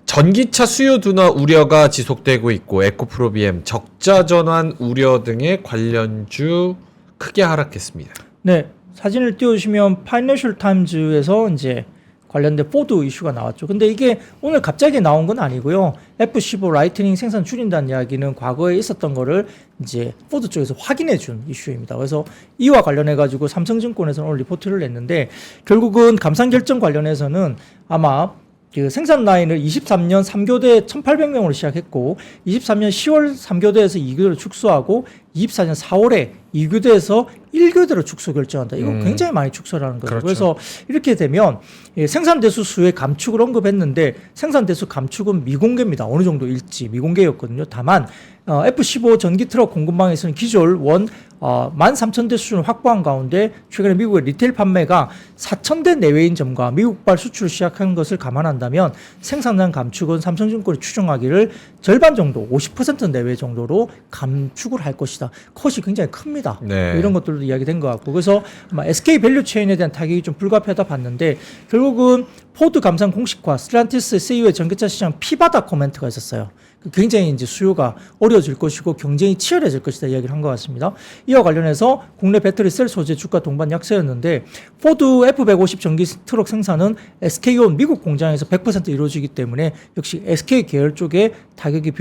전기차 수요 둔화 우려가 지속되고 있고 에코프로비엠 적자 전환 우려 등의 관련주 크게 하락했습니다. 네, 사진을 띄워주시면 파이낸셜 타임즈에서 이제 관련된 포드 이슈가 나왔죠. 근데 이게 오늘 갑자기 나온 건 아니고요. F-15 라이트닝 생산 줄인다는 이야기는 과거에 있었던 거를 이제 포드 쪽에서 확인해 준 이슈입니다. 그래서 이와 관련해 가지고 삼성증권에서는 오늘 리포트를 냈는데, 결국은 감산 결정 관련해서는 아마 그 생산 라인을 23년 3교대 1,800명으로 시작했고 23년 10월 3교대에서 2교대로 축소하고 24년 4월에 2교대에서 1교대로 축소 결정한다. 이건 굉장히 많이 축소라는 거죠. 그렇죠. 그래서 이렇게 되면 생산 대수 수의 감축을 언급했는데 생산 대수 감축은 미공개입니다. 어느 정도일지 미공개였거든요. 다만 F-15 전기 트럭 공급망에서는 기존 원 13,000대 수준을 확보한 가운데 최근에 미국의 리테일 판매가 4,000대 내외인 점과 미국발 수출을 시작한 것을 감안한다면 생산량 감축은 삼성증권이 추정하기를 절반 정도 50% 내외 정도로 감축을 할 것이다. 컷이 굉장히 큽니다. 네. 이런 것들도 이야기된 것 같고, 그래서 아마 SK 밸류 체인에 대한 타격이 좀 불가피하다 봤는데 결국은 포드 감산 공식화, 스텔란티스 CEO의 전기차 시장 피바다 코멘트가 있었어요. 굉장히 이제 수요가 어려워질 것이고 경쟁이 치열해질 것이다 이야기를 한 것 같습니다. 이와 관련해서 국내 배터리 셀 소재 주가 동반 약세였는데, 포드 F150 전기 트럭 생산은 SK온 미국 공장에서 100% 이루어지기 때문에 역시 SK 계열 쪽에 타격이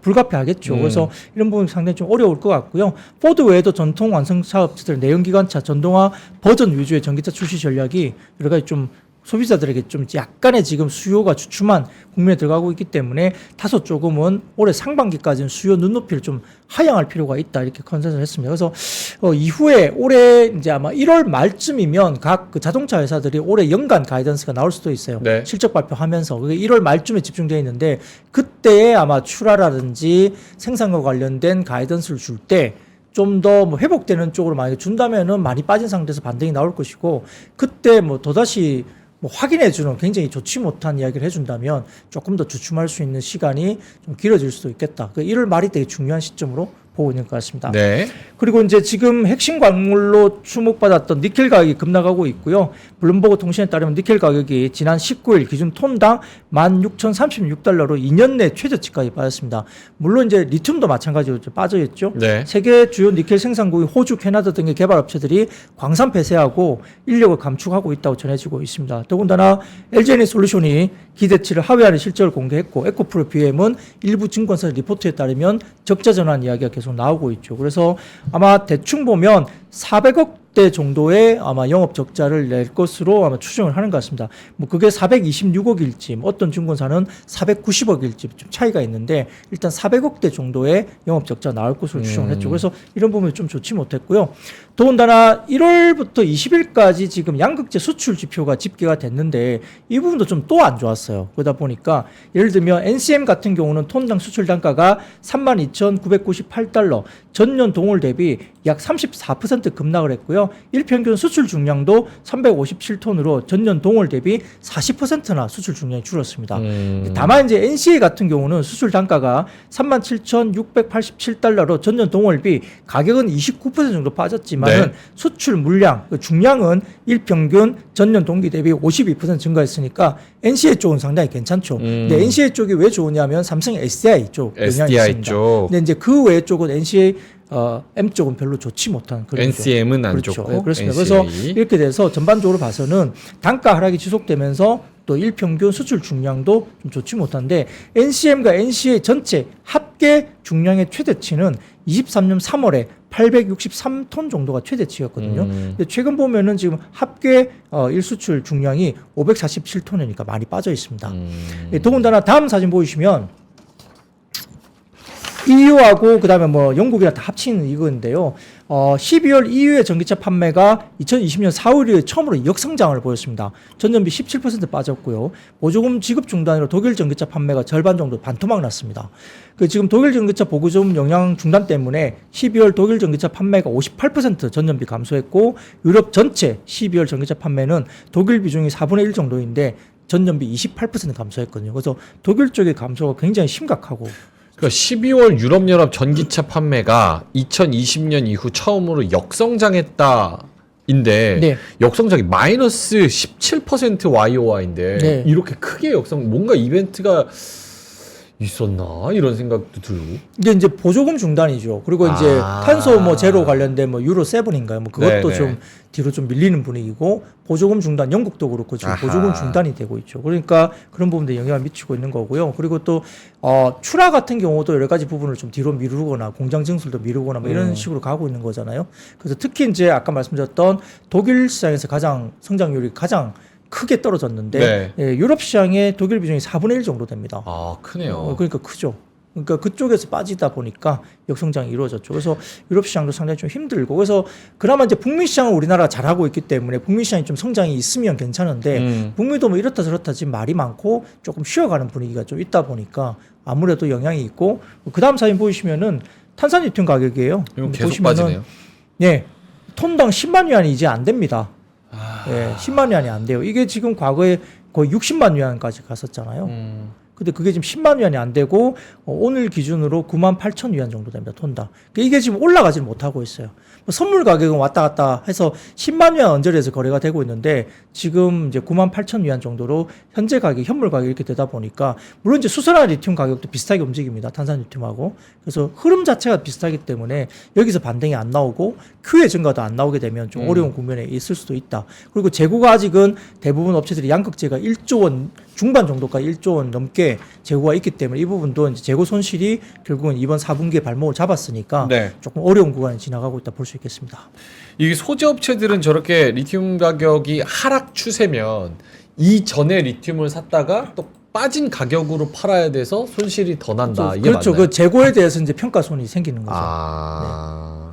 불가피하겠죠. 그래서 이런 부분이 상당히 좀 어려울 것 같고요. 포드 외에도 전통 완성차 업체들 내연기관차, 전동화 버전 위주의 전기차 출시 전략이 여러 가지 좀 소비자들에게 좀 약간의 지금 수요가 주춤한 국면에 들어가고 있기 때문에 다소 조금은 올해 상반기까지는 수요 눈높이를 좀 하향할 필요가 있다 이렇게 컨센서스를 했습니다. 그래서 이후에 올해 이제 아마 1월 말쯤이면 각 그 자동차 회사들이 올해 연간 가이던스가 나올 수도 있어요. 네. 실적 발표하면서 그게 1월 말쯤에 집중되어 있는데 그때에 아마 출하라든지 생산과 관련된 가이던스를 줄 때 좀 더 뭐 회복되는 쪽으로 만약에 준다면은 많이 빠진 상태에서 반등이 나올 것이고, 그때 뭐 또다시 확인해주는 굉장히 좋지 못한 이야기를 해준다면 조금 더 주춤할 수 있는 시간이 좀 길어질 수도 있겠다. 1월 말이 되게 중요한 시점으로 보고 있는 것 같습니다. 네. 그리고 이제 지금 핵심 광물로 주목받았던 니켈 가격이 급락하고 있고요. 블룸버그 통신에 따르면 니켈 가격이 지난 19일 기준 톤당 16,036달러로 2년 내 최저치까지 빠졌습니다. 물론 이제 리튬도 마찬가지로 빠져있죠. 네. 세계 주요 니켈 생산국인 호주, 캐나다 등의 개발 업체들이 광산 폐쇄하고 인력을 감축하고 있다고 전해지고 있습니다. 더군다나 LG에너지솔루션이 기대치를 하회하는 실적을 공개했고, 에코프로 BM은 일부 증권사 리포트에 따르면 적자 전환 이야기가 계속 나오고 있죠. 그래서 아마 대충 보면 400억대 정도의 아마 영업 적자를 낼 것으로 아마 추정을 하는 것 같습니다. 뭐 그게 426억일지, 어떤 증권사는 490억일지 좀 차이가 있는데 일단 400억대 정도의 영업 적자 나올 것으로 추정을 했죠. 그래서 이런 부분이 좀 좋지 못했고요. 더군다나 1월부터 20일까지 지금 양극재 수출 지표가 집계가 됐는데 이 부분도 좀 또 안 좋았어요. 그러다 보니까 예를 들면 NCM 같은 경우는 톤당 수출 단가가 32,998달러, 전년 동월 대비 약 34% 급락을 했고요. 일평균 수출 중량도 357톤으로 전년 동월 대비 40%나 수출 중량이 줄었습니다. 다만 이제 NCA 같은 경우는 수출 단가가 37,687달러로 전년 동월비 가격은 29% 정도 빠졌지만은 네. 수출 물량, 중량은 일평균 전년 동기 대비 52% 증가했으니까 NCA 쪽은 상당히 괜찮죠. 근데 NCA 쪽이 왜 좋으냐면 삼성 SDI 쪽 영향이 SDI 있습니다. 쪽. 근데 이제 그 외 쪽은 NCA M 쪽은 별로 좋지 못한 그런 NCM은 안 그렇죠. 좋고 네, 그렇습니다. NCA. 그래서 이렇게 돼서 전반적으로 봐서는 단가 하락이 지속되면서 또 일평균 수출 중량도 좀 좋지 못한데 NCM과 NCA 전체 합계 중량의 최대치는 23년 3월에 863톤 정도가 최대치였거든요. 근데 최근 보면은 지금 합계 일수출 중량이 547톤이니까 많이 빠져 있습니다. 더군다나 다음 사진 보이시면 EU하고 그다음에 뭐 영국이랑 다 합친 이거인데요. 12월 EU의 전기차 판매가 2020년 4월 이후에 처음으로 역성장을 보였습니다. 전년비 17% 빠졌고요. 보조금 지급 중단으로 독일 전기차 판매가 절반 정도 반토막 났습니다. 그 지금 독일 전기차 보조금 영향 중단 때문에 12월 독일 전기차 판매가 58% 전년비 감소했고 유럽 전체 12월 전기차 판매는 독일 비중이 4분의 1 정도인데 전년비 28% 감소했거든요. 그래서 독일 쪽의 감소가 굉장히 심각하고 그러니까 12월 유럽연합 전기차 판매가 2020년 이후 처음으로 역성장했다인데 네. 역성장이 마이너스 17% YOY인데 네. 이렇게 크게 뭔가 이벤트가 있었나 이런 생각도 들고. 이게 이제 보조금 중단이죠. 그리고 이제 탄소 뭐 제로 관련된 뭐 유로 7인가요? 뭐 그것도 네네. 좀 뒤로 좀 밀리는 분위기고 보조금 중단 영국도 그렇고 지금 보조금 중단이 되고 있죠. 그러니까 그런 부분들에 영향을 미치고 있는 거고요. 그리고 또 출하 같은 경우도 여러 가지 부분을 좀 뒤로 미루거나 공장 증설도 미루거나 뭐 이런 식으로 가고 있는 거잖아요. 그래서 특히 이제 아까 말씀드렸던 독일 시장에서 가장 성장률이 가장 크게 떨어졌는데 네. 예, 유럽 시장의 독일 비중이 4분의 1 정도 됩니다. 아 크네요. 그러니까 크죠. 그러니까 그쪽에서 빠지다 보니까 역성장이 이루어졌죠. 그래서 유럽 시장도 상당히 좀 힘들고 그래서 그나마 이제 북미 시장은 우리나라가 잘하고 있기 때문에 북미 시장이 좀 성장이 있으면 괜찮은데 북미도 뭐 이렇다 저렇다 지금 말이 많고 조금 쉬어가는 분위기가 좀 있다 보니까 아무래도 영향이 있고 그 다음 사진 보시면은 탄산 리튬 가격이에요. 이거 계속 빠지네요. 예, 톤당 10만 위안이 이제 안 됩니다. 예, 10만 위안이 안 돼요. 이게 지금 과거에 거의 60만 위안까지 갔었잖아요. 근데 그게 지금 10만 위안이 안 되고 오늘 기준으로 9만 8천 위안 정도 됩니다. 톤당. 이게 지금 올라가지 못하고 있어요. 뭐 선물 가격은 왔다 갔다 해서 10만 위안 언저리에서 거래가 되고 있는데 지금 이제 9만 8천 위안 정도로 현재 가격, 현물 가격이 이렇게 되다 보니까 물론 이제 수선화 리튬 가격도 비슷하게 움직입니다. 탄산 리튬하고. 그래서 흐름 자체가 비슷하기 때문에 여기서 반등이 안 나오고 Q의 증가도 안 나오게 되면 좀 어려운 국면에 있을 수도 있다. 그리고 재고가 아직은 대부분 업체들이 양극재가 1조 원 중반 정도까지 1조 원 넘게 재고가 있기 때문에 이 부분도 이제 재고 손실이 결국은 이번 4분기에 발목을 잡았으니까 네. 조금 어려운 구간을 지나가고 있다 볼 수 있겠습니다. 이게 소재 업체들은 저렇게 리튬 가격이 하락 추세면 이전에 리튬을 샀다가 또 빠진 가격으로 팔아야 돼서 손실이 더 난다. 이게 그렇죠. 맞나요? 그 재고에 대해서 이제 평가손이 생기는 거죠.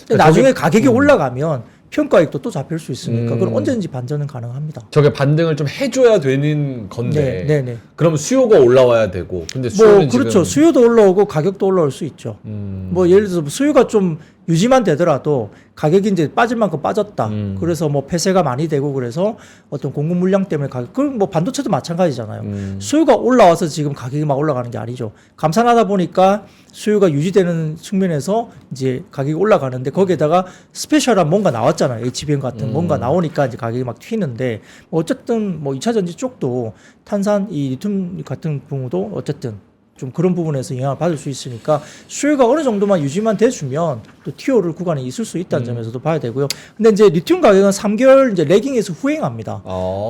네. 나중에 가격이 올라가면 평가액도 또 잡힐 수 있으니까 그럼 언제든지 반전은 가능합니다. 저게 반등을 좀 해줘야 되는 건데. 네. 그럼 수요가 올라와야 되고. 근데 뭐 수요는 그렇죠. 지금 수요도 올라오고 가격도 올라올 수 있죠. 뭐 예를 들어서 수요가 좀 유지만 되더라도 가격이 이제 빠질 만큼 빠졌다. 그래서 뭐 폐쇄가 많이 되고 그래서 어떤 공급 물량 때문에 가격, 그럼 뭐 반도체도 마찬가지잖아요. 수요가 올라와서 지금 가격이 막 올라가는 게 아니죠. 감산하다 보니까 수요가 유지되는 측면에서 이제 가격이 올라가는데 거기에다가 스페셜한 뭔가 나왔잖아요. HBM 같은 뭔가 나오니까 이제 가격이 막 튀는데 뭐 어쨌든 뭐 2차 전지 쪽도 탄산 이 리튬 같은 경우도 어쨌든 좀 그런 부분에서 영향을 받을 수 있으니까 수요가 어느 정도만 유지만 돼주면 또 TO를 구간에 있을 수 있다는 점에서도 봐야 되고요. 근데 이제 리튬 가격은 3개월 이제 레깅에서 후행합니다.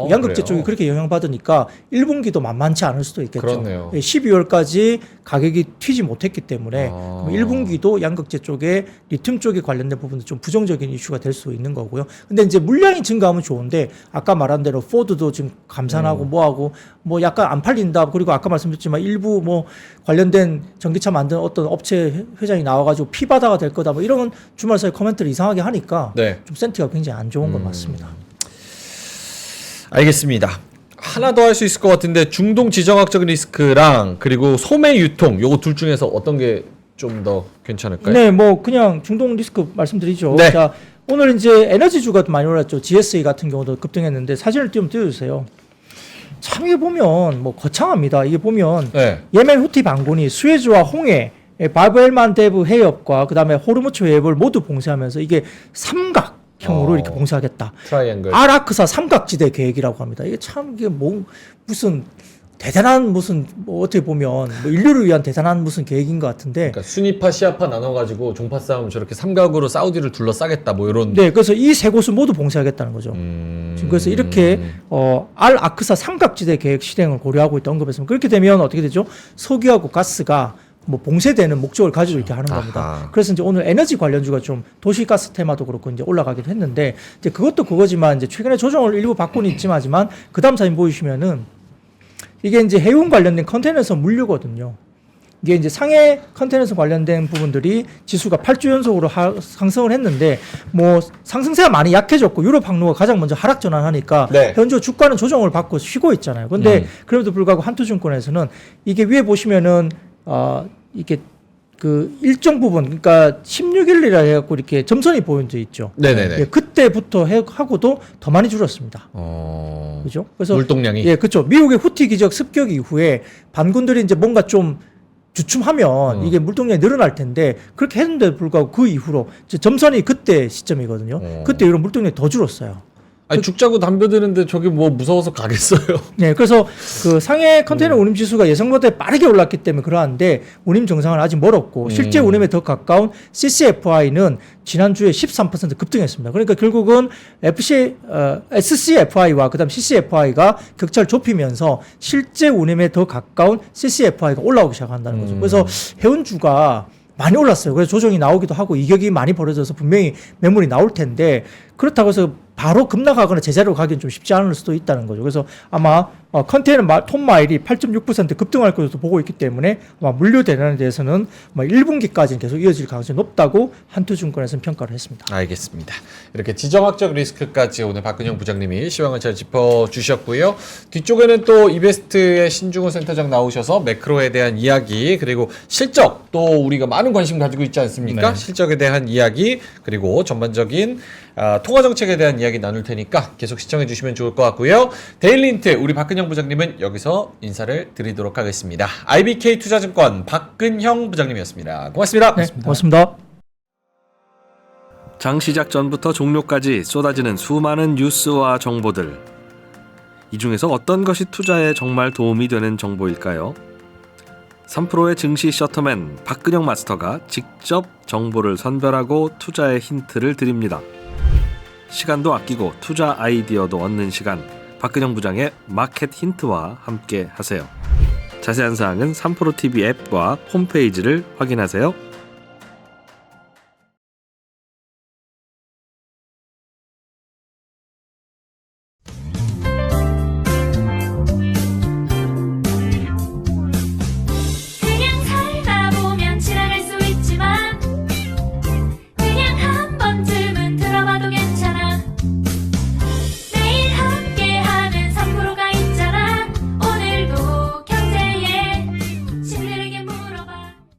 양극재 그래요? 쪽이 그렇게 영향받으니까 1분기도 만만치 않을 수도 있겠죠. 그렇네요. 12월까지 가격이 튀지 못했기 때문에 1분기도 양극재 쪽에 리튬 쪽에 관련된 부분도 좀 부정적인 이슈가 될 수 있는 거고요. 근데 이제 물량이 증가하면 좋은데 아까 말한 대로 포드도 지금 감산하고 뭐하고 뭐 약간 안 팔린다. 그리고 아까 말씀드렸지만 일부 뭐 관련된 전기차 만드는 어떤 업체 회장이 나와가지고 피바다가 될 거다. 뭐 이런 주말 사이 코멘트를 이상하게 하니까 네. 좀 센티가 굉장히 안 좋은 건 맞습니다. 알겠습니다. 하나 더 할 수 있을 것 같은데 중동 지정학적 리스크랑 그리고 소매 유통 요거 둘 중에서 어떤 게 좀 더 괜찮을까요? 네, 뭐 그냥 중동 리스크 말씀드리죠. 네. 자, 오늘 이제 에너지주가 많이 올랐죠. GSA 같은 경우도 급등했는데 사진을 띄우면 띄워주세요. 참 이게 보면 뭐 거창합니다. 이게 보면 네. 예멘 후티 반군이 수에즈와 홍해, 바브엘만 데브 해협과 그다음에 호르무즈 해협을 모두 봉쇄하면서 이게 삼각형으로 이렇게 봉쇄하겠다. 트라이앵글. 아라크사 삼각지대 계획이라고 합니다. 이게 참 이게 뭐 무슨 대단한 무슨 뭐 어떻게 보면 뭐 인류를 위한 대단한 무슨 계획인 것 같은데. 그러니까 순위파 시아파 나눠가지고 종파 싸움 저렇게 삼각으로 사우디를 둘러싸겠다 뭐 이런. 네, 그래서 이 세 곳을 모두 봉쇄하겠다는 거죠. 지금 그래서 이렇게 알 아크사 삼각지대 계획 실행을 고려하고 있다 언급했습니다. 그렇게 되면 어떻게 되죠? 석유하고 가스가 뭐 봉쇄되는 목적을 가지고 이렇게 하는 겁니다. 아하. 그래서 이제 오늘 에너지 관련주가 좀 도시가스 테마도 그렇고 이제 올라가기도 했는데 이제 그것도 그거지만 이제 최근에 조정을 일부 받고는 있지만 그다음 사진 보이시면은 이게 이제 해운 관련된 컨테이너선 물류거든요. 이게 이제 상해 컨테이너선 관련된 부분들이 지수가 8주 연속으로 상승을 했는데 뭐 상승세가 많이 약해졌고 유럽 항로가 가장 먼저 하락 전환하니까 네. 현재 주가는 조정을 받고 쉬고 있잖아요. 근데 그럼에도 불구하고 한투증권에서는 이게 위에 보시면은 이게 그 일정 부분 그러니까 16일이라 해갖고 이렇게 점선이 보여져 있죠. 네네네. 예, 그때부터 하고도 더 많이 줄었습니다. 그죠? 그래서 물동량이. 예, 그렇죠. 미국의 후티 기적 습격 이후에 반군들이 이제 뭔가 좀 주춤하면 이게 물동량이 늘어날 텐데 그렇게 했는데도 불구하고 그 이후로 이제 점선이 그때 시점이거든요. 그때 이후로 물동량이 더 줄었어요. 아니 죽자고 담벼드는데 저기 뭐 무서워서 가겠어요. 네, 그래서 그 상해 컨테이너 운임 지수가 예상보다 빠르게 올랐기 때문에 그러한데 운임 정상은 아직 멀었고 실제 운임에 더 가까운 CCFI는 지난주에 13% 급등했습니다. 그러니까 결국은 SCFI와 그다음 CCFI가 격차를 좁히면서 실제 운임에 더 가까운 CCFI가 올라오기 시작한다는 거죠. 그래서 해운주가 많이 올랐어요. 그래서 조정이 나오기도 하고 이격이 많이 벌어져서 분명히 매물이 나올 텐데 그렇다고 해서 바로 급락하거나 제자리로 가기는 좀 쉽지 않을 수도 있다는 거죠. 그래서 아마 컨테이너 톤마일이 8.6% 급등할 것으로 보고 있기 때문에 아마 물류 대란에 대해서는 1분기까지는 계속 이어질 가능성이 높다고 한투증권에서는 평가를 했습니다. 알겠습니다. 이렇게 지정학적 리스크까지 오늘 박근영 부장님이 시황을 잘 짚어주셨고요. 뒤쪽에는 또 이베스트의 신중호 센터장 나오셔서 매크로에 대한 이야기 그리고 실적 또 우리가 많은 관심 가지고 있지 않습니까? 네. 실적에 대한 이야기 그리고 전반적인 통화정책에 대한 이야기 나눌 테니까 계속 시청해 주시면 좋을 것 같고요. 데일리인트 우리 박근영 부장님은 여기서 인사를 드리도록 하겠습니다. IBK 투자증권 박근형 부장님이었습니다. 고맙습니다. 네, 고맙습니다. 장 시작 전부터 종료까지 쏟아지는 수많은 뉴스와 정보들. 이 중에서 어떤 것이 투자에 정말 도움이 되는 정보일까요? 3프로의 증시 셔터맨 박근영 마스터가 직접 정보를 선별하고 투자의 힌트를 드립니다. 시간도 아끼고 투자 아이디어도 얻는 시간, 박근영 부장의 마켓 힌트와 함께 하세요. 자세한 사항은 3프로TV 앱과 홈페이지를 확인하세요.